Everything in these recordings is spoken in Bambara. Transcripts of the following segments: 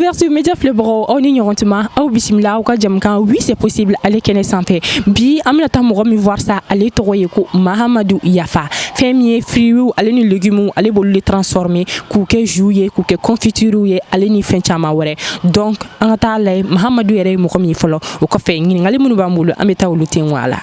Ouverture Média Flebro on ignore au bisimila au ka jamkan oui c'est possible aller kene sanfɛ bi amina ta mɔgɔ mi voir ça ale tɔgɔ ye ko Mahamadou Yafa fɛn min ye fruits ale ni légumes ale b'olu transformer k'u kɛ jus ye k'u kɛ confiture ye ale ni fɛn caman wɛrɛ donc an ka taa lajɛ Mahamadou yɛrɛ ye mɔgɔ min fɔlɔ o kɔfɛ ɲininkali minnu b'an bolo an bɛ taa olu ten wala.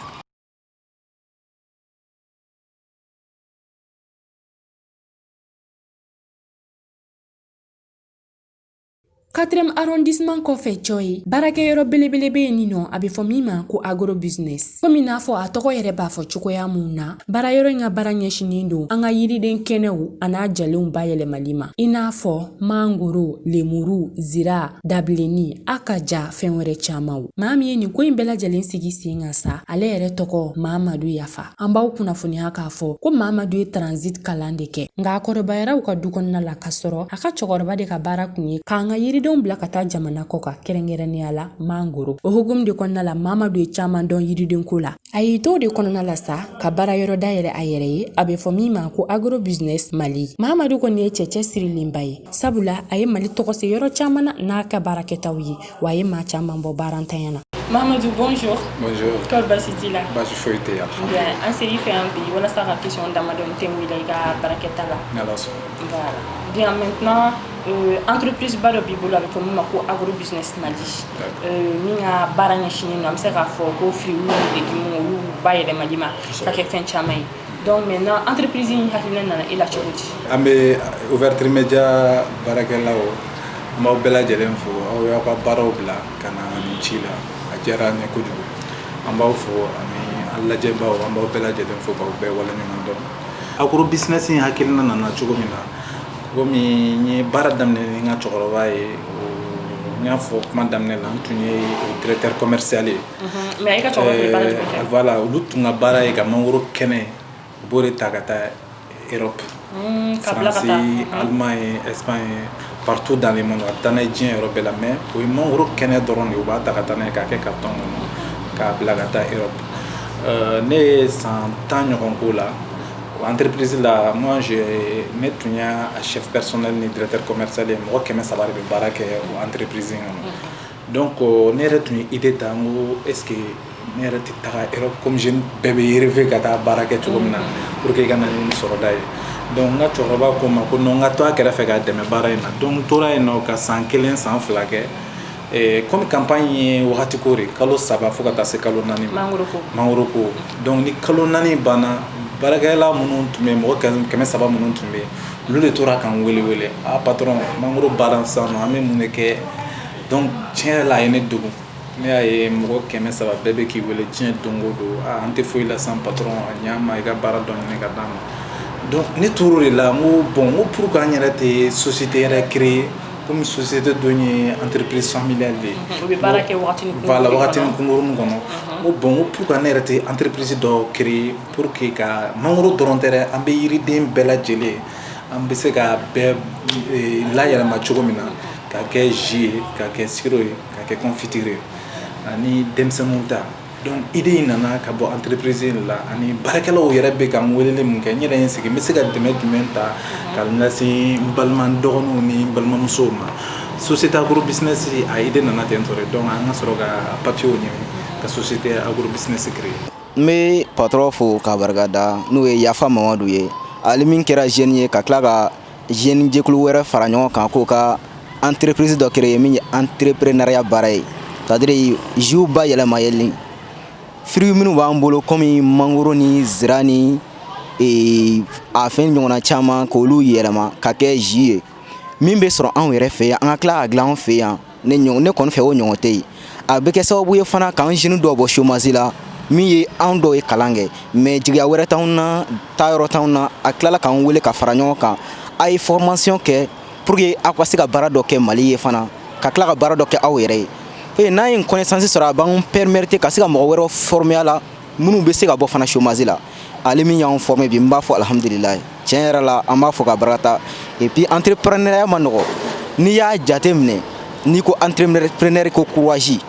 4e arrondissement kɔfɛ Joy barakɛyɔrɔ belebelebe ye nin nɔ a bɛ fɔ min ma ko agro business komi n'a fɔ a tɔgɔ yɛrɛ b'a fɔ cogoya mun na baarayɔrɔ in ka baara ɲɛsinen don an ka yiriden kɛnɛw a n'a jalenw bayɛlɛmali ma i n'a fɔ mangoro lemuru zira dabileni a ka ja fɛn wɛrɛ caman maa min ye nin ko in bɛɛ lajɛlen sigi sen kan sa ale yɛrɛ tɔgɔ Mahamadou Yafa an b'aw kunnafoniya k'a fɔ ko Mahamadou ye transit kalan de kɛ nka a kɔrɔbayara u ka du kɔnɔna la ka sɔrɔ a ka cɛkɔrɔba de ka baara kun ye k'an ka yiridenw bila ka taa jamana kɔ kan kɛrɛnkɛrɛnnenya la mangoro o hukumu de kɔnɔna la Mahamadou ye caman dɔn yiridenko la a y'i to de kɔnɔna la sa ka baarayɔrɔ dayɛlɛ a yɛrɛ ye a bɛ fɔ min ma ko agro business Mali Mahamadou kɔni ye cɛcɛ sirilenba ye sabula a ye Mali tɔgɔ se yɔrɔ caman na n'a ka baarakɛtaw ye wa a ye maa caman bɔ baarantanya na. Mahamadou, bonjour. Bonjour. Quelle basiti là? Bah, je fais été. Bien, en série fait un pays. Voilà ça la question d'Amadon Temouila et Baraketa là. Voilà. Bien, maintenant, entreprise Baro Bibola avec moi pour agro business Mali. Minga baranya chini na mseka fo ko fruits et légumes ou baye de Malima. Ça fait fin chamay. Donc maintenant, entreprise ni hakilina na ila choti. Ambe ouverture média Barakela o. Ma bela jelen fo o ya ka baro bla kana ni chila. Jara ne kojugu an b'aw fo ani lajɛbaw an b'aw bɛɛ lajɛlen fo k'aw bɛɛ waleɲuman dɔn agro business in hakilina nana cogo min na komi n ye baara daminɛ ni n ka cɛkɔrɔba ye n y'a fɔ kuma daminɛ la n tun ye directeur commercial ye mais i ka cɛkɔrɔba ye baara jumɛn kɛ voilà olu tun ka baara ye ka mangoro kɛnɛ u b'o de ta ka taa Europe France Allemagne Espagne partout dans le monde a taa n'a ye diɲɛ yɔrɔ bɛɛ la mais o ye mangoro kɛnɛ dɔrɔn de u b'a ta ka taa n'a ye k'a kɛ carton kɔnɔ k'a bila ka taa Europe ne ye san 10 ɲɔgɔn k'o la entreprise la moi ne tun y'a chef personnel ni directeur commercial ye mɔgɔ 300 de bɛ baara kɛ o entreprise in kɔnɔ donc ne yɛrɛ tun ye idée ta n ko est ce que ne yɛrɛ tɛ taga Europe comme jeune bɛɛ bɛ rêver ka taa baara kɛ cogo min na pour que i ka na ni sɔrɔda ye donc n ka cɛkɔrɔba ko n ma ko non n ka to a kɛrɛfɛ k'a dɛmɛ baara in na donc n tora yen nɔ ka san 1 san 2 kɛ comme campagne ye wagati ko de kalo 3 fo ka taa se kalo 4 ma mangoro ko donc ni kalo 4 banna baarakɛla minnu tun bɛ mɔgɔ 300 minnu tun bɛ olu de tora k'an wele a patron mangoro banna sisan nɔ an bɛ mun de kɛ donc tiɲɛ yɛrɛ la a ye ne dogo ne y'a ye mɔgɔ 300 bɛɛ bɛ k'i wele diɲɛ don o don an tɛ foyi la san patron a ɲ'a ma i ka baara dɔ ɲini ka d'a ma donc ne tor'o de la n ko bon n ko pour que an yɛrɛ tɛ société yɛrɛ créer comme société dɔ ye entreprise familiale de ye u bɛ baara kɛ wagatinin kunkurunin kɔnɔ n ko bon n ko pour que ne yɛrɛ tɛ entreprise dɔ créer pour que ka mangoro dɔrɔn tɛ dɛ an bɛ yiriden bɛɛ lajɛlen an bɛ se ka bɛɛ layɛlɛma cogo min na k'a kɛ jus ye k'a kɛ sirop ye k'a kɛ confiture ye ani denmisɛnninw ta donc idée in nana ka bɔ entreprise la ani baarakɛlaw yɛrɛ bɛ ka n weleli mun kɛ n yɛrɛ ye n sigi n bɛ se ka dɛmɛ jumɛn ta ka lase n balima dɔgɔninw ni n balimamusow ma société agro business a idée nana ten tɔ de donc an ka sɔrɔ ka papier ɲini ka société agro business créer n bɛ patron fo k'a barikada n'o ye Yafa Mamadu ye ale min kɛra jeune ye ka tila ka jeune jɛkulu wɛrɛ fara ɲɔgɔn kan k'o ka entreprise dɔ créer min ye entrepreneuriat baara ye c'est à dire jus bayɛlɛmayɛli fruits minnu b'an bolo komi mangoro ni zira ni a fɛn ɲɔgɔnna caman k'olu yɛlɛma ka kɛ jus ye min bɛ sɔrɔ anw yɛrɛ fɛ yan an ka tila ka dilan anw fɛ yan ne kɔni fɛ o ɲɔgɔn tɛ yen a bɛ kɛ sababu ye fana k'an jeunes dɔw bɔ chômage la min ye anw dɔw ye kalan kɛ mais jigiya wɛrɛ t'anw na taayɔrɔ t'anw na a tilala k'an wele ka fara ɲɔgɔn kan a ye formation kɛ pour que aw ka se ka baara dɔ kɛ Mali ye fana ka tila ka baara dɔ kɛ aw yɛrɛ ye n'a ye connaissance sɔrɔ a b'an permettre ka se ka mɔgɔ wɛrɛw former a la minnu bɛ se ka bɔ fana chômage la ale min y'anw former bi n b'a fɔ alhamdulilayi tiɲɛ yɛrɛ la an b'a fɔ ka barata et puis entrepreneuriat ma nɔgɔ n'i y'a jate minɛ n'i ko entrepreneur ko courage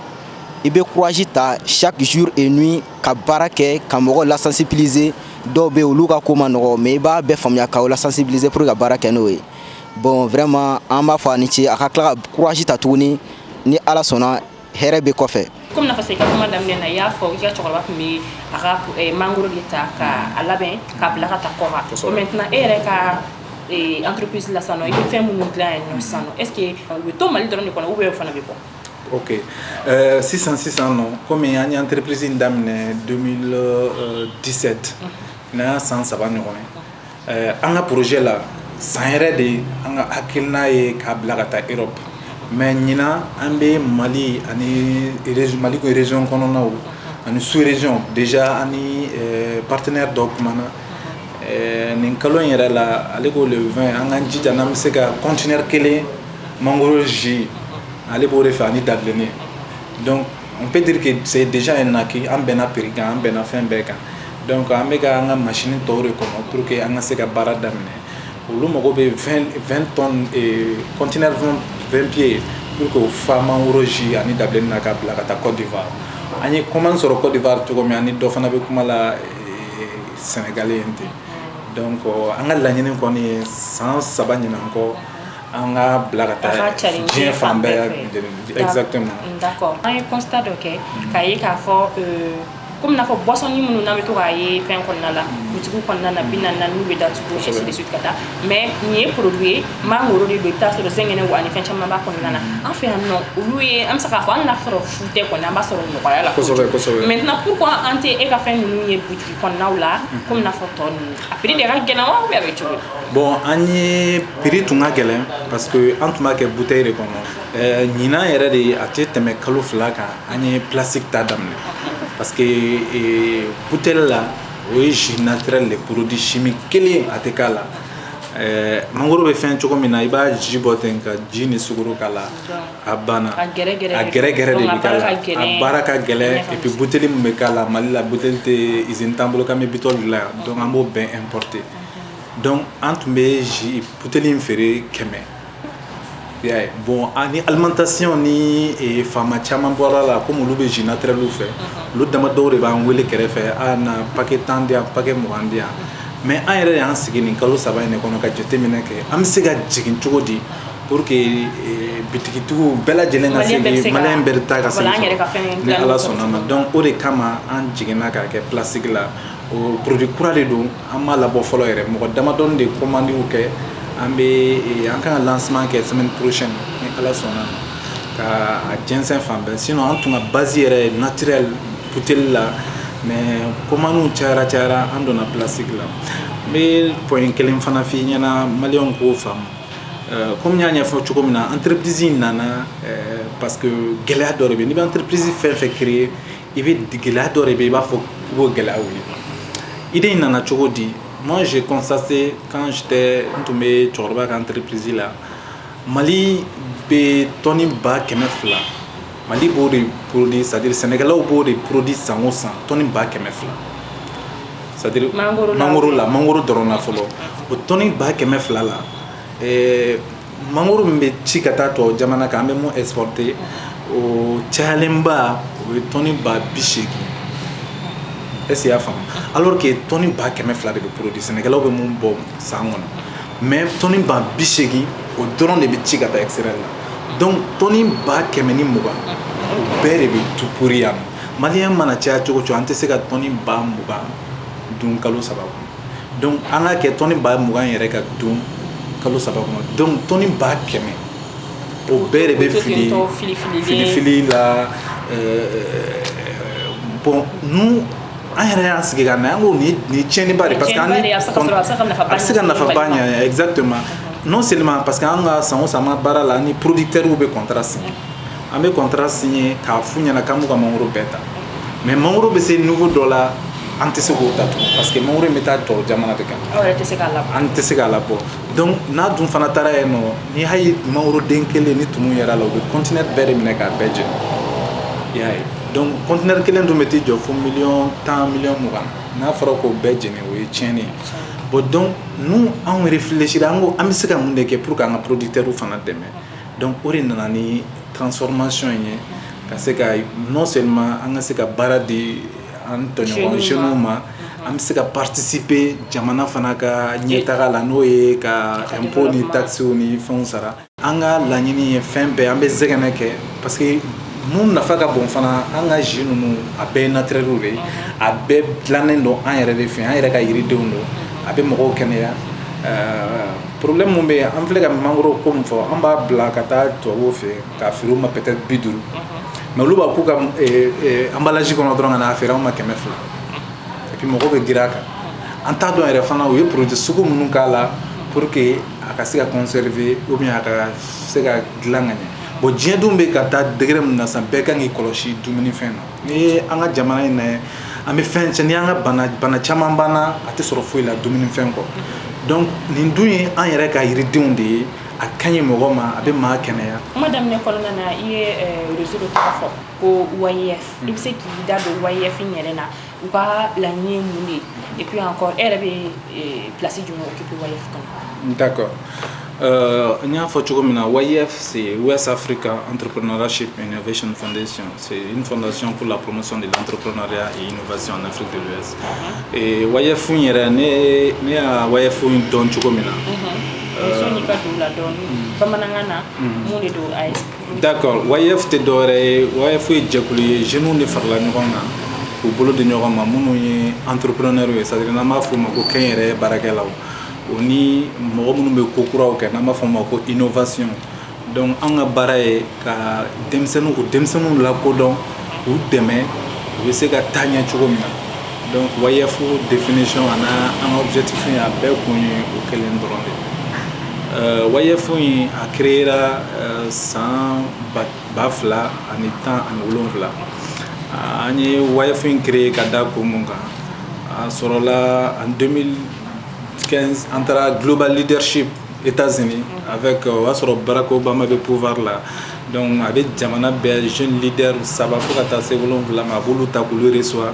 i bɛ courage ta chaque jour et nuit ka baara kɛ ka mɔgɔw la sensibiliser dɔw bɛ yen olu ka ko ma nɔgɔ mais i b'a bɛɛ faamuya k'aw la sensibiliser pour que ka baara kɛ n'o ye bon vraiment an b'a fɔ a ni ce a ka tila ka courage ta tuguni ni ala sɔnna hɛrɛ bɛ kɔfɛ. Comme n'a fait kuma daminɛ na i y'a fɔ i ka cɛkɔrɔba tun bɛ a ka mangoro de ta k'a labɛn k'a bila ka taa kɔ kan. Maintenant e yɛrɛ ka entreprise la sisan nɔ i bɛ fɛn minnu dilan yen nɔ sisan nɔ est ce que u bɛ to Mali dɔrɔn de kɔnɔ ou bien o fana bɛ bɔ? Ok. Sisan non komi an ye entreprise in daminɛ 2017 n'a y'a san 3 ɲɔgɔn ye an ka projet la san yɛrɛ de an ka hakilina ye k'a bila ka taa Europe mais ɲina an bɛ Mali ani Mali ko région kɔnɔnaw ani sous région déjà ani partenaire dɔw kumana nin kalo in yɛrɛ la ale ko le 20 an k'an jija n'an bɛ se ka conteneur kelen mangoro jus ale b'o de fɛ ani dabileni donc on peut dire que c'est déjà un acquis an bɛnna prix kan an bɛnna fɛn bɛɛ kan donc an bɛ ka an ka machine tɔw de kɔnɔ pour que an ka se ka baara daminɛ olu mago bɛ 20 tonnes conteneur 20 pieds pour que o fa mangoro jus ani dabileni na ka bila ka taa Côte d'Ivoire an ye commande sɔrɔ Côte d'Ivoire cogo min ani dɔ fana bɛ kuma la Sénégalais yen ten donc an ka laɲini kɔni ye san 3 ɲinan kɔ an ka bila ka taa diɲɛ fan bɛɛ exactement. D'accord. An ye constat dɔ kɛ k'a ye k'a fɔ comme n'a fɔ boisson minnu n'an bɛ to k'a ye fɛn kɔnɔna la butigiw kɔnɔna na 40 n'u bɛ datugu ainsi de suite ka taa mais nin ye produit ye mangoro de don i bɛ taa sɔrɔ zɛngɛnɛ wa ani fɛn caman b'a kɔnɔna na an fɛ yan nɔ olu ye an bɛ se k'a fɔ an n'a sɔrɔ fu tɛ kɔni an b'a sɔrɔ nɔgɔya la kosɛbɛ. Maintenant pourquoi an tɛ e ka fɛn ninnu ye butigi kɔnɔnaw la comme n'a fɔ tɔ ninnu a prix de ka gɛlɛn wa ou bien a bɛ cogo di? Bon an ye prix tun ka gɛlɛn parce que an tun b'a kɛ bouteille de kɔnɔ ɲinan yɛrɛ de a tɛ tɛmɛ kalo 2 kan an ye plastique ta daminɛ parce que bouteille la o ye jus naturel de produit chimique kelen a tɛ k'a la mangoro bɛ fɛn cogo min na i b'a ji bɔ ten ka ji ni sukaro k'a la a banna a gɛrɛgɛrɛ de bɛ k'a la a baara ka gɛlɛn et puis bouteille min bɛ k'a la Mali la bouteille tɛ usine t'an bolo k'an bɛ bitɔl dilan yan donc an b'o bɛɛ importer donc an tun bɛ ji bouteille in feere 100. Bon ani alimentation ni faama caman bɔra la comme olu bɛ jus naturel fɛ olu dama dɔw de b'an wele kɛrɛfɛ a na paquet 10 di yan paquet 20 di yan mais an yɛrɛ y'an sigi nin kalo 3 in de kɔnɔ ka jateminɛ kɛ an bɛ se ka jigin cogo di pour que bitigitigiw bɛɛ lajɛlen ka se maliyɛn bɛɛ ta ka se ni ala sɔnna ma donc o de kama an jiginna k'a kɛ plastique la o produit kura de don an m'a labɔ fɔlɔ yɛrɛ mɔgɔ damadɔni de commandiw kɛ an kan ka lancement kɛ semaine prochaine ni ala sɔnna ka a jɛnsɛn fan bɛɛ sinon an tun ka base yɛrɛ naturel bouteille la mais commandiw cayara an donna plastique la n bɛ point kelen fana f'i ɲɛna maliyɛnw k'o faamu comme n y'a ɲɛfɔ cogo min na entreprise in nana parce que gɛlɛya dɔ de bɛ yen n'i bɛ entreprise fɛn fɛn créer i bɛ gɛlɛya dɔ de bɛ yen i b'a fɔ i b'o gɛlɛya wuli idée in nana cogo di moi j'ai constaté quand j'étais n tun bɛ cɛkɔrɔba ka entreprise la Mali bɛ tɔni 200,000 Mali b'o de produit c'est à dire Sénégalais b'o de produit san o san tɔni 200,000 c'est à dire mangoro dɔrɔn na fɔlɔ o tɔni 200,000 la mangoro min bɛ ci ka taa tubabu jamana kan an bɛ mun exporter o cayalenba o ye tɔni 80,000 est-ce que i y'a faamu alors que tɔni 200,000 de bɛ produit Sénégalais bɛ mun bɔ san kɔnɔ mais tɔni 80,000 o dɔrɔn de bɛ ci ka taa extérieur la donc tɔni 120,000 o bɛɛ de bɛ tu pourri yan nɔ maliyɛn mana caya cogo cogo an tɛ se ka tɔni 20,000 dun kalo 3 kɔnɔ donc an ka kɛ tɔni 20,000 yɛrɛ ka dun kalo 3 kɔnɔ donc tɔni 100,000 o bɛɛ de bɛ fili la bon nous an yɛrɛ y'an sigi ka na an ko nin tiɲɛniba de parce que a bɛ se ka nafaba ɲɛ exactement non seulement parce que an ka san o san ma baara la an ni producteurs bɛ contrat signer an bɛ contrat signer k'a f'u ɲɛna k'an b'u ka mangoro bɛɛ ta mais mangoro bɛ se niveau dɔ la an tɛ se k'o ta tun parce que mangoro in bɛ taa tubabu jamana de kan an tɛ se k'a labɔ donc n'a dun fana taara yen nɔ ni y'a ye mangoro den kelen ni tumu yɛrɛ la u bɛ conteneur bɛɛ de minɛ k'a bɛɛ jeni i y'a ye donc conteneur kelen dun bɛ t'i jɔ fo 10,000 20,000 n'a fɔra k'o bɛɛ jeni o ye tiɲɛni ye bon donc nous an réfléchira an ko an bɛ se ka mun de kɛ pour que an ka producteurs fana dɛmɛ donc o de nana ni transformation ye ka se ka non seulement an ka se ka baara di an tɔɲɔgɔn jeunes ma an bɛ se ka participer jamana fana ka ɲɛtaga la n'o ye ka impôt ni taxes ni fɛnw sara an ka laɲini ye fɛn bɛɛ an bɛ zɛgɛnɛ kɛ parce que mun nafa ka bon fana an ka jeunes ninnu a bɛɛ ye naturel de ye a bɛɛ dilannen don an yɛrɛ de fɛ an yɛrɛ ka yiridenw don a bɛ mɔgɔw kɛnɛya problème mun bɛ yen an filɛ ka mangoro ko min fɔ an b'a bila ka taa tubabuw fɛ k'a feere u ma peut-être 50 mais olu b'a k'u ka emballage kɔnɔ dɔrɔn ka n'a feere an ma 200 et puis mɔgɔw bɛ girin a kan an t'a dɔn yɛrɛ fana u ye produit sugu minnu k'a la pour que a ka se ka conserver ou bien a ka se ka dilan ka ɲɛ bon diɲɛ dun bɛ ka taa degré min na sisan bɛɛ kan k'i kɔlɔsi dumunifɛn na n'i ye an ka jamana in lajɛ an bɛ fɛn cɛ n'i y'an ka bana caman banna a tɛ sɔrɔ foyi la dumunifɛn kɔ donc nin dun ye an yɛrɛ ka yiridenw de ye a ka ɲi mɔgɔ ma a bɛ maa kɛnɛya. kuma daminɛ kɔnɔna na i ye réseau dɔ tɔgɔ fɔ ko YF i bɛ se k'i da don YF yɛrɛ la u ka laɲini ye mun de ye et puis encore e yɛrɛ bɛ place jumɛn occuper YF kɔnɔ. D'accord. N y'a fɔ cogo min na YF c'est West Africa Entrepreneurship Innovation Foundation, c'est une fondation pour la promotion de l'entrepreneuriat et l'innovation en Afrique de l'Ouest. Et YF yɛrɛ ne y'a YF dɔn cogo min na. D'accord, YF tɛ dɔwɛrɛ ye YF ye jɛkulu ye jeunes de farala ɲɔgɔn kan k'u bolo di ɲɔgɔn ma minnu ye entrepreneurs ye c'est-à-dire n'an b'a fɔ o ma ko kɛnyɛrɛye baarakɛlaw o ni mɔgɔ minnu bɛ ko kuraw kɛ n'an b'a fɔ o ma ko innovation donc an ka baara ye ka denmisɛnninw lakodɔn k'u dɛmɛ u bɛ se ka taa ɲɛ cogo min na donc YF définition a n'a an objectif ye a bɛɛ kun ye o kelen dɔrɔn de YF a créé san 2010 an ye YF créé ka da ko mun kan a sɔrɔla en 2015 an taara global leadership États-Unis avec o y'a sɔrɔ Barack Obama bɛ pouvoir la donc a bɛ jamana bɛɛ jeune leader 3 fo ka taa se 7 ma a b'olu ta k'olu reçoit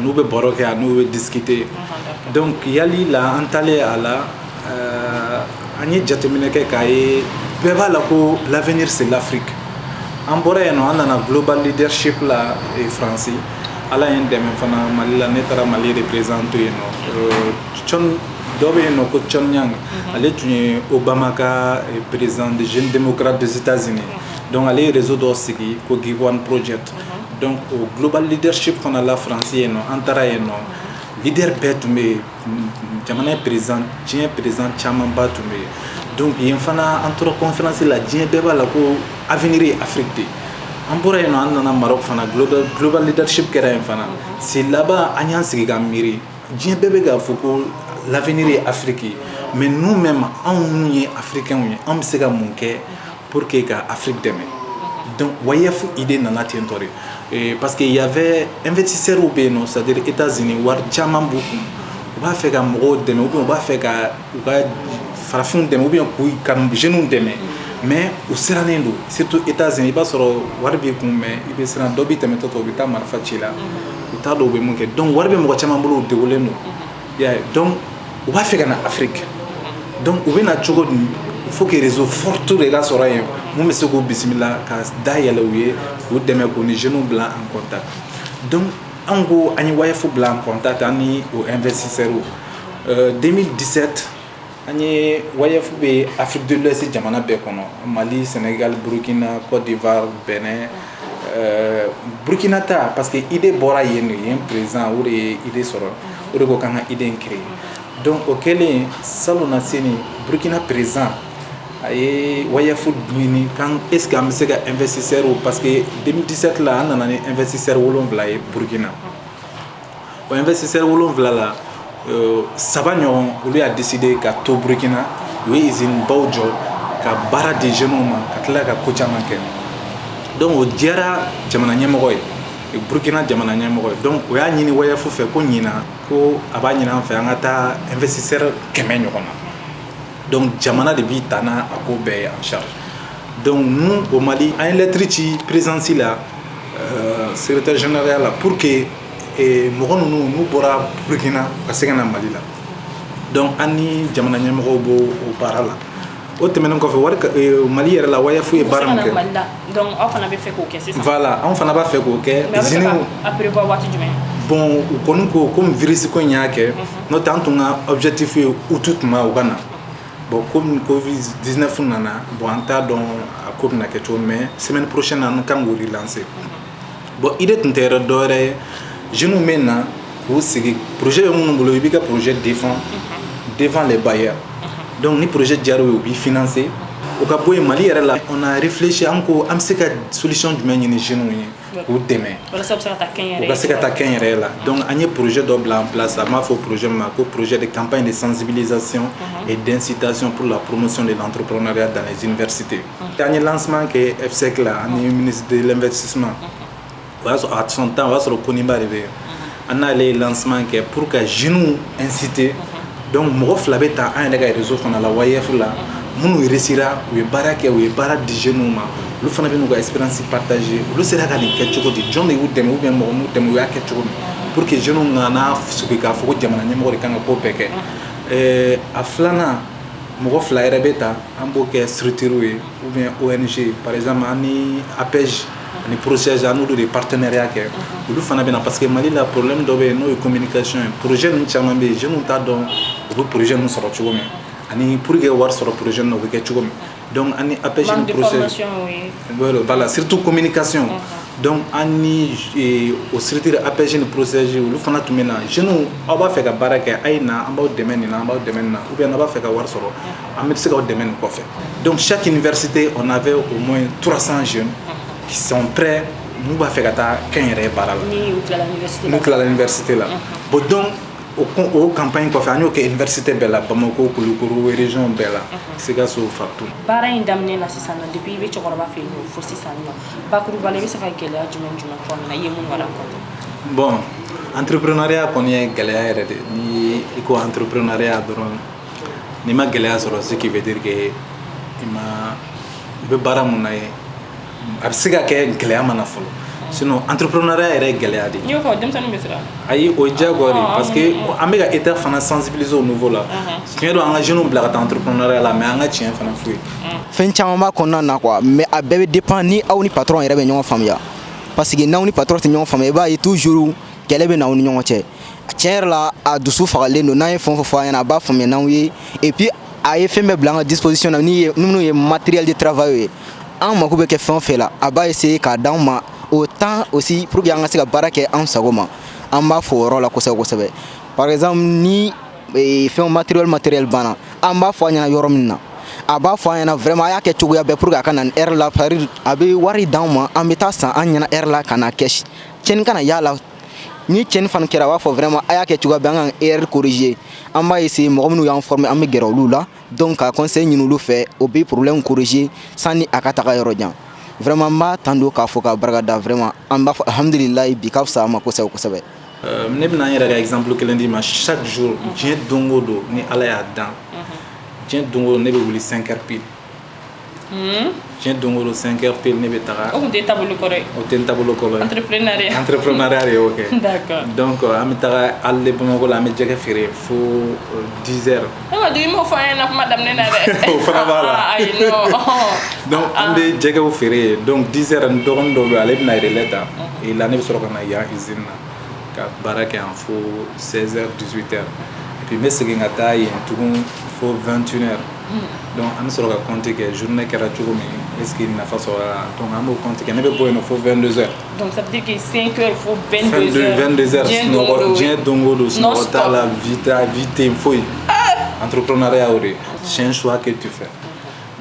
n'u bɛ baro kɛ a n'u bɛ discuter donc yali la an taalen a la an ye jateminɛ kɛ k'a ye bɛɛ b'a la ko l'avenir c'est l'Afrique an bɔra yen nɔ an nana global leadership la France ala ye n dɛmɛ fana Mali la ne taara Mali représenter yen nɔ dɔ bɛ yen nɔ ko John Yang ale tun ye Obama ka président des jeunes démocrates des États-Unis donc ale ye réseau dɔ sigi ko Give One Project donc o global leadership fana la France yen nɔ an taara yen nɔ leader bɛɛ tun bɛ yen jamana président diɲɛ président camanba tun bɛ yen donc yen fana an tora conférence la diɲɛ bɛɛ b'a la ko avenir ye Afrique de an bɔra yen nɔ an nana Maroc fana global leadership kɛra yen fana c'est là-bas an y'an sigi ka miiri diɲɛ bɛɛ bɛ k'a fɔ ko l'avenir est Afrique mais nous-mêmes anw minnu ye africains ye an bɛ se ka mun kɛ pour que ka Afrique dɛmɛ donc YF idée nana ten tɔ de parce que y avait investisseurs bɛ yen nɔ c'est-à-dire États-Unis wari caman b'u kun u b'a fɛ ka mɔgɔw dɛmɛ ou bien u b'a fɛ ka u ka farafinw dɛmɛ ou bien ka jeunes dɛmɛ mais u sirannen don surtout États-Unis i b'a sɔrɔ wari b'i kun mais i bɛ siran dɔ b'i tɛmɛtɔ u bɛ taa marifa ci la u t'a dɔn u bɛ mun kɛ donc wari bɛ mɔgɔ caman bolo u degunnen don donc u b'a fɛ ka na Afrique donc u bɛ na cogo di il faut que réseau fort de ka sɔrɔ yen mun bɛ se k'u bisimila ka dayɛlɛ u ye k'u dɛmɛ k'u ni jeunes bila en contact donc an ko an ye YF bila en contact an ni o investisseurs 2017 an ye YF bɛ Afrique de l'Ouest jamana bɛɛ kɔnɔ Mali Sénégal Burkina Côte d'Ivoire Benin Burkina ta parce que idée bɔra yen nɔ yen président o de ye idée sɔrɔ o de ko k'an ka idée créer donc o kɛlen salon na se ni Burkina président a ye YF ɲini kan est ce que an bɛ se ka investisseurs parce que 2017 la an nana ni investisseurs 7 ye Burkina o investisseurs 7 la 3 ɲɔgɔn olu y'a décidé ka to Burkina u ye usine baw jɔ ka baara di jeunes ma ka tila ka ko caman kɛ donc o diyara jamana ɲɛmɔgɔ ye Burkina jamana ɲɛmɔgɔ ye donc o y'a ɲini YF fɛ ko ɲina ko a b'a ɲini an fɛ an ka taa investisseur 100 ɲɔgɔn na donc jamana de b'i ta n'a a ko bɛɛ ye en charge donc nous au Mali an ye lettre ci présidence la secrétaire général la pour que mɔgɔ ninnu n'u bɔra Burkina ka se ka na Mali la donc an ni jamana ɲɛmɔgɔw b'o baara la o tɛmɛnen kɔfɛ Mali yɛrɛ la YF ye baara min kɛ donc aw fana bɛ fɛ k'o kɛ sisan voilà anw fana b'a fɛ k'o kɛ mais a prévoir waati jumɛn bon u kɔni ko comme virus ko in y'a kɛ n'o tɛ an tun ka objectif ye août tuma u ka na bon comme covid 19 nana bon an t'a dɔn a ko bɛna kɛ cogo mais semaine prochaine an kan k'o relancer bon idée tun tɛ yɛrɛ dɔ wɛrɛ ye jeunes bɛ na k'u sigi projet bɛ minnu bolo i b'i ka projet défend les bailleurs donc ni projet diyara u ye u b'i financer o ka bɔ yen Mali yɛrɛ la on a réfléchi an ko an bɛ se ka solution jumɛn ɲini jeunes ye k'u dɛmɛ u ka se ka taa kɛn yɛrɛ la donc an ye projet dɔ bila en place an b'a fɔ projet min ma ko projet de campagne de sensibilisation et d'incitation pour la promotion de l'entrepreneuriat dans les universités an ye lancement kɛ FSEC la ani ministre de l'investissement o y'a sɔrɔ à son temps o y'a sɔrɔ Koniba de bɛ yen an n'ale lancement kɛ pour que jeunes inciter donc mɔgɔ fila bɛ ta an yɛrɛ ka réseau fana la YF la minnu réussira u ye baara kɛ u ye baara di jeunes ma olu fana bɛ n'u ka expérience partager olu sera ka nin kɛ cogo di jɔn de y'u dɛmɛ ou bien mɔgɔ m'u dɛmɛ u y'a kɛ cogo min pour que jeunes kana sigi k'a fɔ ko jamana ɲɛmɔgɔ de kan ka ko bɛɛ kɛ a filanan mɔgɔ fila yɛrɛ bɛ ta an b'o kɛ structure ye ou bien ONG par exemple an ni APEJ ani PROCEJ an n'olu de partenariat kɛ olu fana bɛ na parce que Mali la problème dɔ bɛ yen n'o ye communication ye projet ninnu caman bɛ yen jeunes t'a dɔn u bɛ projet ninnu sɔrɔ cogo min ani pour que wari sɔrɔ projet ninnu o bɛ kɛ cogo min donc an ni APEJ ni PROCEJ voilà surtout communication donc an ni o structure APEJ ni PROCEJ olu fana tun bɛ na jeunes aw b'a fɛ ka baara kɛ a ye na an b'aw dɛmɛ nin na an b'aw dɛmɛ nin na ou bien n'a b'a fɛ ka wari sɔrɔ an bɛ se k'aw dɛmɛ nin kɔfɛ donc chaque université on avait au moins 300 jeunes qui sont prêts n'u b'a fɛ ka taa kɛnyɛrɛye baara la n'u tilala université la bon donc o campagne kɔfɛ an y'o kɛ université bɛɛ la Bamako Kulukoro région bɛɛ la Sikaso Fatou baara in daminɛ na sisan nɔ depuis i bɛ cɛkɔrɔba fɛ yen nɔ fo sisan nɔ bakuruba la i bɛ se ka gɛlɛya jumɛn fɔ an ɲɛna i ye mun rencontré bon entrepreneuriat kɔni ye gɛlɛya yɛrɛ de ni i ko entrepreneuriat dɔrɔn n'i ma gɛlɛya sɔrɔ ce qui veut dire que i bɛ baara mun na ye a bɛ se ka kɛ gɛlɛya mana fɔlɔ sinon entrepreneuriat yɛrɛ ye gɛlɛya de ye. N'i y'o fɔ denmisɛnninw bɛ siran. Ayi o ye diyagoya de ye parce que an bɛ ka État fana sensibiliser au niveau la. Tiɲɛ don an ka jeunes bila ka taa entrepreneuriat la mais an ka tiɲɛ fana f'u ye. Fɛn caman b'a kɔnɔna na quoi mais a bɛɛ bɛ dépend ni aw ni patron yɛrɛ bɛ ɲɔgɔn faamuya parce que n'aw ni patron tɛ ɲɔgɔn faamuya i b'a ye toujours kɛlɛ bɛ na aw ni ɲɔgɔn cɛ tiɲɛ yɛrɛ la a dusu fagalen don n'an ye fɛn o fɛn fɔ a ɲɛna a b'a faamuya n'aw ye et puis a ye fɛn bɛɛ bila an ka disposition na minnu ye matériel de travail ye an mako bɛ kɛ fɛn o fɛn la a b'a essayer k'a d'anw ma au temps aussi pour que an ka se ka baara kɛ an sago ma an b'a fɔ o yɔrɔ la kosɛbɛ kosɛbɛ par exemple ni fɛn matériel banna an b'a fɔ a ɲɛna yɔrɔ min na a b'a fɔ an ɲɛna vraiment a y'a kɛ cogoya bɛɛ pour que a ka na nin heure la a bɛ wari d'anw ma an bɛ taa san an ɲɛna heure la ka na kɛ tiɲɛni kana y'a la ni tiɲɛni fana kɛra a b'a fɔ vraiment a y'a kɛ cogoya bɛɛ an ka heure corriger an b'a essayer mɔgɔ minnu y'an former an bɛ gɛrɛ olu la donc ka conseil ɲini olu fɛ o bɛ problème corriger sanni a ka taga yɔrɔ jan vraiment n b'a tan don k'a fɔ ka barika da vraiment an b'a fɔ alhamdulilayi bi ka fisa an ma kosɛbɛ kosɛbɛ. Ne bɛna n yɛrɛ ka exemple kelen d'i ma chaque jour diɲɛ don o don ni ala y'a dan diɲɛ don o don ne bɛ wuli 5 heures pile diɲɛ don o don 5 heures pile ne bɛ taga. O tun tɛ taabolo kɔrɔ ye. O tɛ n taabolo kɔrɔ ye. Entrepreneuriat de y'o kɛ. D'accord. Donc an bɛ taga hali Bamakɔ la an bɛ jɛgɛ feere fo 10 heures. Ne ma dɔn i m'o fɔ an ɲɛna kuma daminɛ na dɛ. O fana b'a la. Ayi non. Donc an bɛ jɛgɛw feere donc 10 heures n dɔgɔnin dɔ bɛ yen ale bɛna relais ta et là ne bɛ sɔrɔ ka na yan usine na ka baara kɛ yan fo 16 heures 18 heures et puis n bɛ segin ka taa yen tugun fo 21 heures. Donc an bɛ sɔrɔ ka compter kɛ journée kɛra cogo min est ce que nafa sɔrɔla donc an b'o compter kɛ ne bɛ bɔ yen nɔ fo 22 heures. Donc ça veut dire que 5 heures fo 22 heures. 22 heures sunɔgɔ diɲɛ don o don sunɔgɔ t'a la vie tɛ yen foyi. Entrepreneuriat o de ye c'est un choix que tu fais.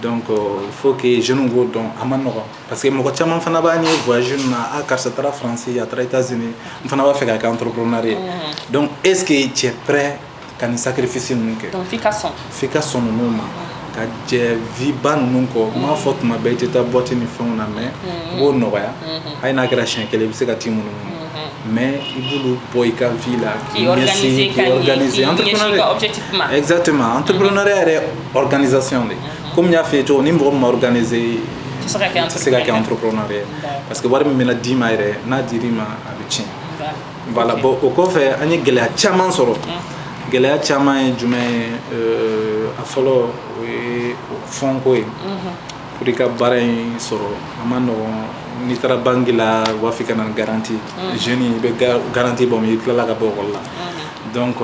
Donc il faut que jeunes go dɔn a ma nɔgɔn parce que mɔgɔ caman fana b'a ɲɛ voyage na a karisa taara France a taara États-Unis n fana b'a fɛ ka kɛ entrepreneur ye donc est ce que tu es prêt ka nin sacrifice ninnu kɛ. Donc f'i ka sɔn ninnu ma ka jɛ vie ba ninnu kɔ n m'a fɔ tuma bɛɛ i tɛ taa boîte ni fɛnw na mais i b'o nɔgɔya hali n'a kɛra siɲɛ kelen i bɛ se ka t'i munumunu mais i b'olu bɔ i ka vie la k'i ɲɛsin k'i organiser entrepreneuriat exactement entrepreneuriat yɛrɛ organisation de comme n y'a f'i ye cogo ni mɔgɔ min ma organiser i tɛ se ka kɛ entrepreneur ye parce que wari min bɛna d'i ma yɛrɛ n'a dir'i ma a bɛ tiɲɛ voilà bon o kɔfɛ an ye gɛlɛya caman sɔrɔ gɛlɛya caman ye jumɛn ye a fɔlɔ o ye fɔnko ye pour i ka baara in sɔrɔ a ma nɔgɔn n'i taara banque la u b'a fɔ i ka na ni garantie jeune i bɛ garantie bɔ mais i tilala ka bɔ école la donc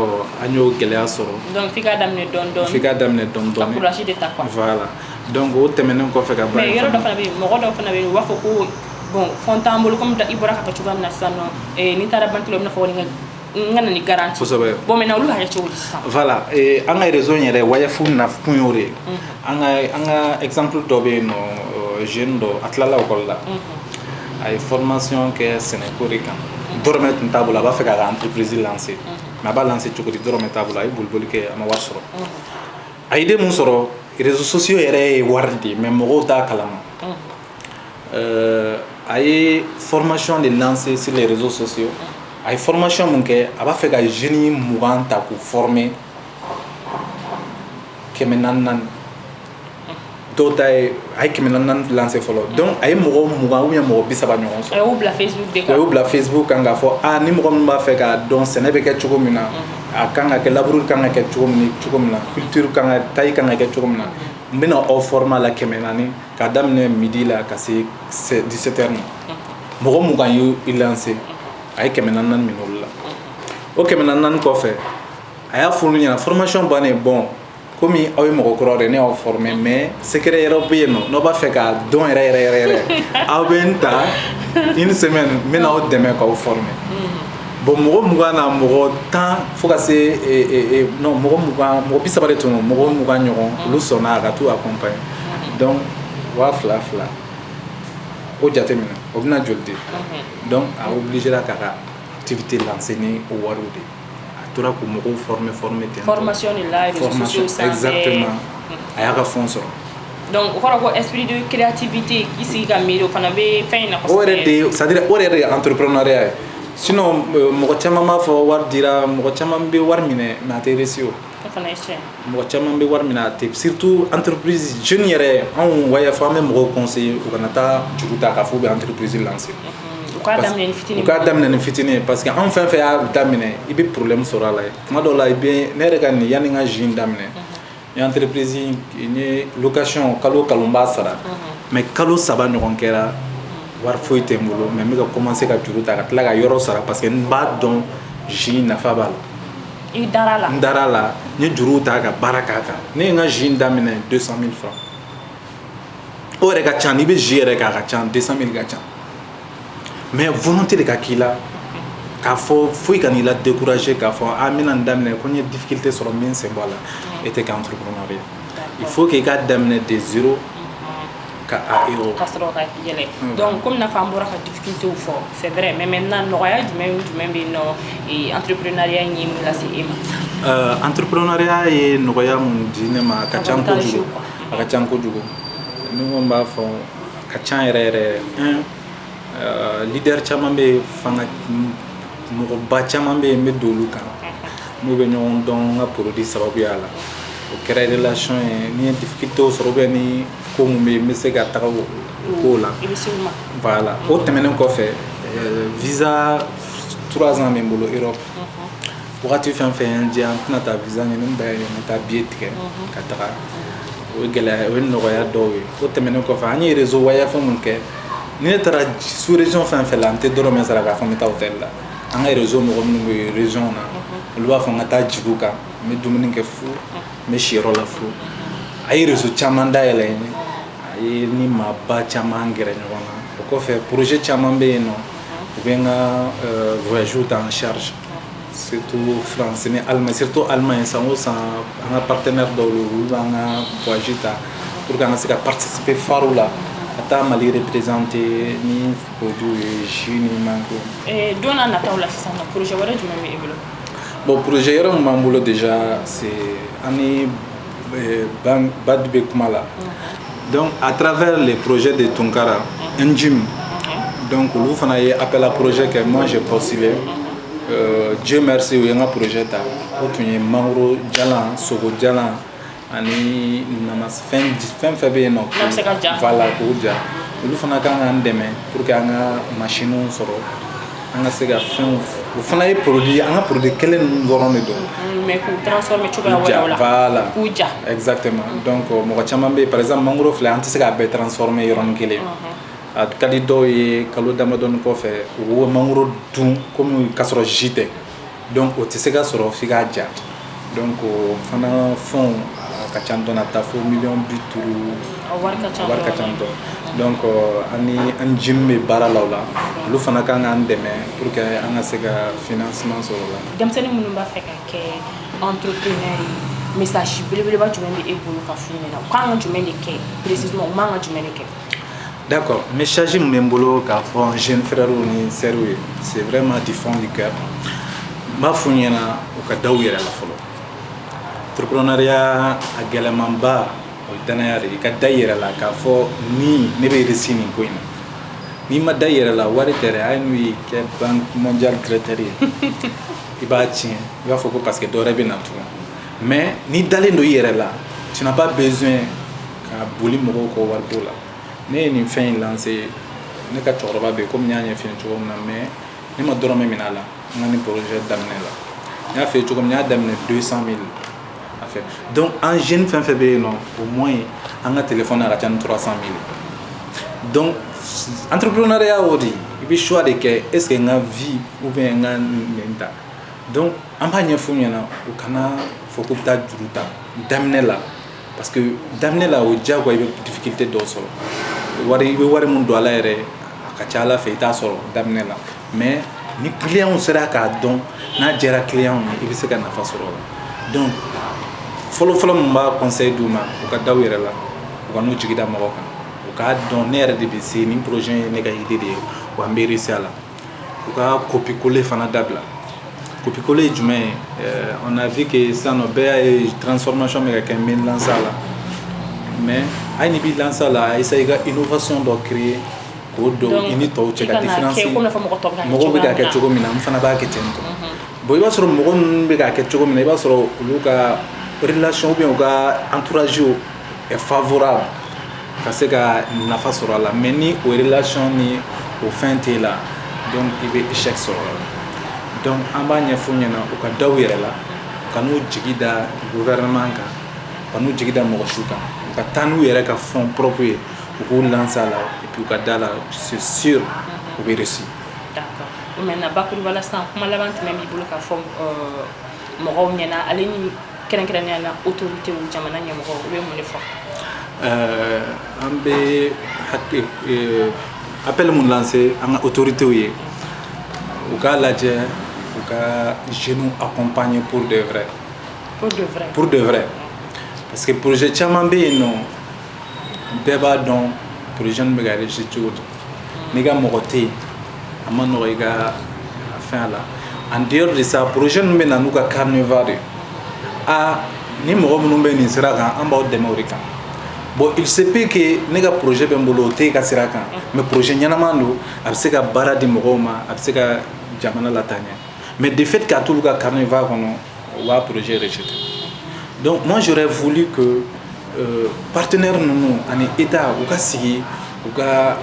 an y'o gɛlɛya sɔrɔ donc f'i k'a daminɛ dɔɔni dɔɔni f'i k'a daminɛ dɔɔni dɔɔni ka courage de ta quoi voilà donc o tɛmɛnen kɔfɛ ka baara mais yɔrɔ dɔ fana bɛ yen mɔgɔ dɔ fana bɛ yen u b'a fɔ ko bon fɔn t'an bolo comme i bɔra ka fɔ cogoya min na sisan nɔ n'i taara banque la u bɛna fɔ n ka na ni garantie kosɛbɛ bon maintenant olu b'a kɛ cogo di sisan voilà an ka réseau yɛrɛ wayafu nakun y'o de ye an ka exemple dɔ bɛ yen nɔ jeune dɔ a tilala école la a ye formation kɛ sɛnɛko de kan dɔrɔmɛ tun t'a bolo a b'a fɛ k'a ka entreprise lancer mais a b'a lancer cogo di dɔrɔmɛ t'a bolo a ye boliboli kɛ a ma wari sɔrɔ a ye den mun sɔrɔ réseaux sociaux yɛrɛ ye wari de mais mɔgɔw t'a kalama a ye formation de lancer sur les réseaux sociaux a ye formation mun kɛ a b'a fɛ ka jeune 20 ta k'u former 400 dɔw ta ye a ye 400 lancer fɔlɔ donc a ye mɔgɔ 20 ou bien mɔgɔ 30 ɲɔgɔn sɔrɔ a y'u bila Facebook de kan a y'u bila Facebook kan k'a fɔ ni mɔgɔ min b'a fɛ k'a dɔn sɛnɛ bɛ kɛ cogo min na a kan ka kɛ laboureur kan ka kɛ cogo min na culture kan ka taille kan ka kɛ cogo min na n bɛna aw former a la 400 k'a daminɛ midi la ka se 17 heures ma mɔgɔ 20 y'u lancer a ye 400 minɛ olu la o 400 kɔfɛ a y'a fɔ olu ɲɛna formation bannen bon komi aw ye mɔgɔ kuraw de ne y'aw former mais secret yɛrɛ bɛ yen nɔ n'aw b'a fɛ k'a dɔn yɛrɛ aw bɛ n ta une semaine n bɛna aw dɛmɛ k'aw former bon mɔgɔ 20 na mɔgɔ 10 fo ka se non mɔgɔ 30 de tun don mɔgɔ 20 ɲɔgɔn olu sɔnna a ka t'u accompagner donc 2000 o jateminɛ o bɛna joli de donc a obligera k'a ka activité lancer ni o wariw de a tora k'u mɔgɔw former ten formation de la réseaux sociaux sanfɛ exactement a y'a ka fond sɔrɔ donc o kɔrɔ ko esprit de créativité i sigi ka miiri o fana bɛ fɛn in na kosɛbɛ o yɛrɛ de c'est à dire o yɛrɛ de ye entrepreneuriat ye sinon mɔgɔ caman b'a fɔ wari dira mɔgɔ caman bɛ wari minɛ mais a tɛ réussir o fana ye tiɲɛ mɔgɔ caman bɛ wari minɛ a tɛ surtout entreprise jeune yɛrɛ anw wayafu an bɛ mɔgɔw conseiller u kana taa juru ta k'a fɔ u bɛ entreprise lancer u k'a daminɛ ni fitinin u k'a daminɛ ni fitinin ye parce que anw fɛn fɛn y'a daminɛ i bɛ problème sɔrɔ a la tuma dɔw la i bɛ ne yɛrɛ ka nin yanni n ka jeune daminɛ n ye entreprise n ye location kalo n b'a sara mais kalo 3 ɲɔgɔn kɛra wari foyi tɛ n bolo mais n bɛ ka commencer ka juru ta ka tila ka yɔrɔ sara parce que n b'a dɔn jeune nafa b'a la i dara la n dara la n ye juruw ta ka baara k'a kan ne ye n ka jeune daminɛ 200 000 francs o yɛrɛ ka ca n'i bɛ jeune yɛrɛ k'a ka ca 200 000 ka ca mais volonté de ka k'i la k'a fɔ foyi ka n'i la décourager k'a fɔ n bɛna nin daminɛ ko n ye difficulté sɔrɔ n bɛ n sen bɔ a la e tɛ kɛ entrepreneuriat il faut que i k'a daminɛ de zéro ka a euro ka sɔrɔ ka yɛlɛ donc comme n'a fɔ an bɔra ka difficulté fɔ c'est vrai mais maintenant nɔgɔya jumɛn bɛ yen nɔ entrepreneuriat in ye min lase e ma entrepreneuriat ye nɔgɔya mun di ne ma a ka ca kojugu a ka ca kojugu ni ko n b'a fɔ a ka ca yɛrɛ leader caman bɛ yen fanga mɔgɔba caman bɛ yen n bɛ don olu kan n'u bɛ ɲɔgɔn dɔn n ka produit sababuya la o kɛra relation ye ni ye difficulté sɔrɔ bɛ ni ko mun bɛ yen n bɛ se ka taga o ko la voilà o tɛmɛnen kɔfɛ visa 3 ans bɛ n bolo Europe wagati fɛn fɛn ye n diya n tɛna taa visa ɲini n bɛ n taa billet tigɛ ka taga o ye gɛlɛya o ye nɔgɔya dɔw ye o tɛmɛnen kɔfɛ an ye réseau wayafɛn mun kɛ ni ne taara sous région fɛn fɛn la n tɛ dɔrɔmɛ sara k'a fɔ n bɛ taa hôtel la an ka réseau mɔgɔ minnu bɛ région na olu b'a fɔ n ka taa jigin u kan n bɛ dumuni kɛ fu n bɛ si yɔrɔ la fu a ye réseau caman dayɛlɛ n ye a ye ni maaba caman gɛrɛ ɲɔgɔn na o kɔfɛ projet caman bɛ yen nɔ u bɛ n ka voyage ta en charge surtout France ni Allemagne surtout Allemagne san o san an ka partenaire dɔw bɛ olu b'an ka voyage ta pour que an ka se ka participer foire la ka taa Mali représenter ni produit ye jus ni mango. don n'a nataw la sisan nɔ projet wɛrɛ jumɛn bɛ e bolo. Bon projet yɛrɛ min b'an bolo déjà c'est an ni BAD bɛ kuma la donc à travers les projets de Tunkara NGIM donc olu fana ye appel à projet kɛ moi j'ai postulé Dieu merci u ye n ka projet ta o tun ye mangoro jalan sogo jalan ani namas fɛn fɛn bɛ yen nɔ voilà k'o ja olu fana kan ka n dɛmɛ pour que an ka machine sɔrɔ an ka se ka fɛn o fana ye produit an ka produit kelen ninnu dɔrɔn de don mais k'u transformer cogoya wɛrɛw la voilà k'u ja exactement donc mɔgɔ caman bɛ par exemple mangoro filɛ an tɛ se k'a bɛɛ transformer yɔrɔnin kelen a ka di dɔw ye kalo damadɔni kɔfɛ u b'o mangoro dun komi k'a sɔrɔ ji tɛ donc o tɛ se ka sɔrɔ f'i k'a ja donc o fana fɛnw a ka ca dɔɔni a bɛ taa fo miliyɔn 50 a wari ka ca dɔɔni donc an jim bɛ baara la o la olu fana kan k'an dɛmɛ pour que an ka se ka financement sɔrɔ o la denmisɛnnin minnu b'a fɛ ka kɛ entrepreneur ye message belebeleba jumɛn bɛ e bolo ka f'u ɲɛna u kan ka jumɛn de kɛ précisément u man ka jumɛn de kɛ d'accord message min bɛ n bolo k'a fɔ jeune frères ni sœurs ye c'est vraiment du fond du cœur n b'a f'u ɲɛna u ka da u yɛrɛ la fɔlɔ entrepreneuriat a gɛlɛmanba o ye danaya de ye i ka da i yɛrɛ la k'a fɔ ni ne bɛ réussir nin ko in na n'i ma da i yɛrɛ la wari tɛ dɛ hali n'u y'i kɛ banque mondiale directeur ye i b'a tiɲɛ i b'a fɔ ko parce que dɔ wɛrɛ bɛ na tugun mais n'i dalen don i yɛrɛ la tu n'as pas besoin ka boli mɔgɔw kɔ wariko la ne ye nin fɛn in lancé ne ka cɛkɔrɔba bɛ yen komi n y'a ɲɛf'i ye cogo min na mais ne ma dɔrɔmɛ minɛ a la n ka nin projet daminɛ la n y'a f'i ye cogo min n y'a daminɛ 200 000 a fɛ donc an jeune fɛn fɛn bɛ yen nɔ au moins an ka téléphone a ka ca ni 300 000 donc entrepreneuriat o de i bɛ choix de kɛ est ce que n ka vie ou bien n ka nin ta donc an b'a ɲɛf'u ɲɛna u kana fɔ k'u bɛ taa juru ta daminɛ la parce que daminɛ la o diyagoya i bɛ difficulté dɔw sɔrɔ i bɛ wari min don a la yɛrɛ a ka ca ala fɛ i t'a sɔrɔ daminɛ la mais ni client sera k'a dɔn n'a diyara client ye i bɛ se ka nafa sɔrɔ o la donc fɔlɔ-fɔlɔ min b'a conseil d'u ma u ka da u yɛrɛ la u ka n'u jigi da mɔgɔ kan u k'a dɔn ne yɛrɛ de bɛ se nin projet ye ne ka idée de ye wa n bɛ réussir a la u ka copie-coller fana dabila copie-coller ye jumɛn ye on a vu que sisan nɔ bɛɛ y'a ye transformation bɛ ka kɛ n bɛ n lancer a la mais hali n'i b'i lancer a la a essayer ka innovation dɔ créer k'o don i ni tɔw cɛ ka différence mɔgɔw bɛ k'a kɛ cogo min na n fana b'a kɛ ten tɔ bon i b'a sɔrɔ mɔgɔ ninnu bɛ k'a kɛ cogo min na i b'a sɔrɔ olu ka relation ou bien u ka entourage est favorable ka se ka nafa sɔrɔ a la mais ni o relation ni o fɛn t'e la donc i bɛ échec sɔrɔ a la donc an b'a ɲɛf'u ɲɛna u ka da u yɛrɛ la u ka n'u jigi da gouvernement kan u ka n'u jigi da mɔgɔ si kan u ka taa n'u yɛrɛ ka fonds propre ye u k'u lancer a la et puis u ka da la c'est sûr u bɛ réussir. D'accord. Maintenant bakuruba la sisan kuma laban tɛmɛ b'i bolo k'a fɔ mɔgɔw ɲɛna ale ni kɛrɛnkɛrɛnnenya la autorité ou jamana ɲɛmɔgɔw u bɛ mun de fɔ. An bɛ appel mun lancer an ka autorités ye u k'a lajɛ u ka jeunes accompagner pour de vrai. Pour de vrai. Pour de vrai parce que projet caman bɛ yen nɔ bɛɛ b'a dɔn projet nin bɛ ka réussir cogo di n'i ka mɔgɔ tɛ yen a ma nɔgɔ i ka fɛn a la en dehors de ça projet ninnu bɛ na n'u ka carnet de ni mɔgɔ minnu bɛ nin sira kan an b'aw dɛmɛ o de kan bon il se peut que ne ka projet bɛ n bolo o tɛ ka sira kan mais projet ɲɛnaman don a bɛ se ka baara di mɔgɔw ma a bɛ se ka jamana lataa ɲɛ mais de fait k'a t'olu ka carnet kɔnɔ u b'a projet rejeté donc moi j'aurais voulu que partenaire ninnu ani état u ka sigi u ka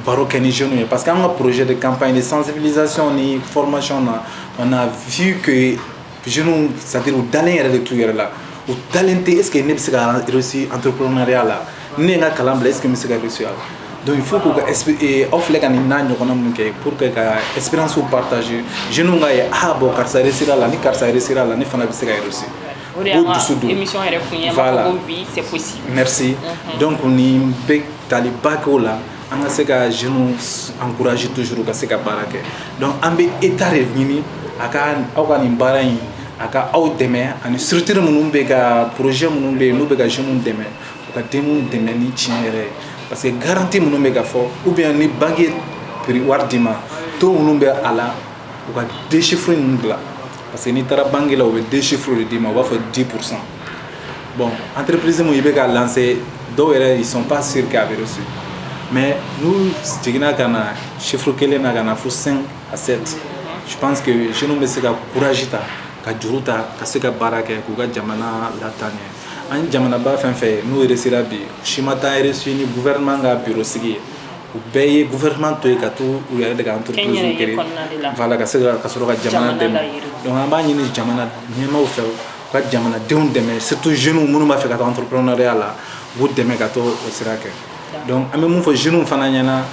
baro kɛ ni jeunes ye parce que an ka projet de campagne de sensibilisation ni formation na on a vu que jeunes c'est-à-dire u dalen yɛrɛ de t'u yɛrɛ la u dalen tɛ est ce que ne bɛ se ka réussir entrepreneuriat la ne ye n ka kalan bila est ce que n bɛ se ka réussir a la donc il faut que aw filɛ ka nin n'a ɲɔgɔnna min kɛ pour que ka expérience partager jeunes ka ye bon karisa réussir a la ni karisa réussir a la ne fana bɛ se ka réussir. O de y'an ka émission yɛrɛ kun ye voilà. Ko oui c'est possible. Merci. Donc nin bɛ taliba kɛ o la an ka se ka jeunes encourager toujours ka se ka baara kɛ donc an bɛ état de ɲini a ka aw ka nin baara in a ka aw dɛmɛ ani structure minnu bɛ ka projet minnu bɛ yen n'u bɛ ka jeunes dɛmɛ u ka denw dɛmɛ ni tiɲɛ yɛrɛ ye parce que garantie minnu bɛ ka fɔ ou bien ni banque ye wari d'i ma taux minnu bɛ a la u ka déchiffrer ninnu bila parce que n'i taara banque la u bɛ déchiffrer de d'i ma u b'a fɔ 10%. Bon entreprise min i bɛ ka lancer dɔw yɛrɛ ils sont pas sûrs k'a bɛ réussir mais n'u jiginna ka na chiffre kelen na ka na fo 5 à 7 je pense que jeunes bɛ se ka courage ta ka juru ta ka se ka baara kɛ k'u ka jamana lataa ɲɛ an jamanaba fɛn fɛn n'u réussira bi si ma taa réussir ni gouvernement ka bureau sigi ye u bɛɛ ye gouvernement to yen ka to u yɛrɛ de ka entreprise créer voilà ka se ka sɔrɔ ka jamana dɛmɛ donc an b'a ɲini jamana ɲɛmaaw fɛ u ka jamanadenw dɛmɛ surtout jeunes minnu b'a fɛ ka taa entrepreneuriat la u b'u dɛmɛ ka to o sira kɛ donc an bɛ mun fɔ jeunes fana ɲɛna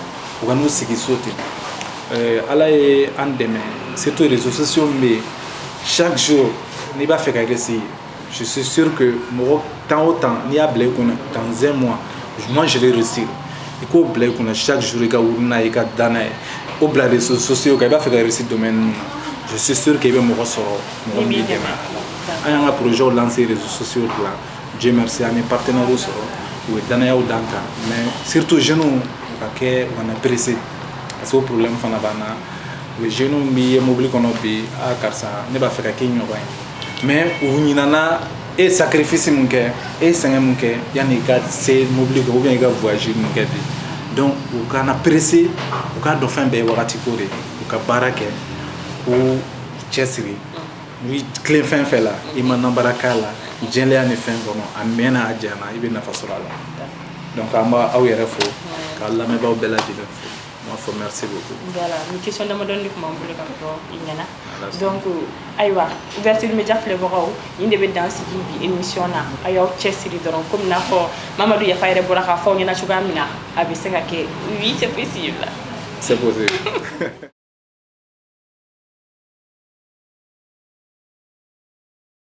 u ka n'u sigi so ten ala ye an dɛmɛ surtout réseaux sociaux min bɛ yen chaque jour n'i b'a fɛ ka réussir je suis sûr que mɔgɔ temps o temps n'i y'a bila i kunna dans un mois moi je vais réussir i k'o bila i kunna chaque jour i ka wuli n'a ye i ka da n'a ye o bila réseaux sociaux kan i b'a fɛ ka réussir domaine min na je suis sûr que i bɛ mɔgɔ sɔrɔ mɔgɔ min b'i dɛmɛ an y'an ka projet lancer réseaux sociaux la Dieu merci an ye partenaires sɔrɔ u ye danayaw d'an kan mais surtout jeunes u ka kɛ u kana pressé parce que o problème fana b'an na u ye jeunes min ye mobili kɔnɔ bi karisa ne b'a fɛ ka k'i ɲɔgɔn ye mais u ɲinana e ye sacrifice mun kɛ e ye sɛgɛn mun kɛ yanni i ka se mobili kɛ ou bien i ka voyage mun kɛ bi donc u kana pressé u k'a dɔn fɛn bɛɛ ye wagati ko de u ka baara kɛ u cɛsiri ni tilen fɛn fɛn la i ma nabaara k'a la jɛlenya ni fɛn kɔnɔ a mɛnna a janyana i bɛ nafa sɔrɔ a la donc an b'a aw yɛrɛ fo k'a lamɛnbaaw bɛɛ lajɛlen fo moi faut merci beaucoup. Voilà, une question de madame de comment vous le faites. Donc, aïwa, ouverture média flevora il devait dans cette émission là. Aïwa, chess comme n'a pas Mamadou ya faire bora ka fo nyana chuga mina abiseka ke oui c'est possible. C'est possible.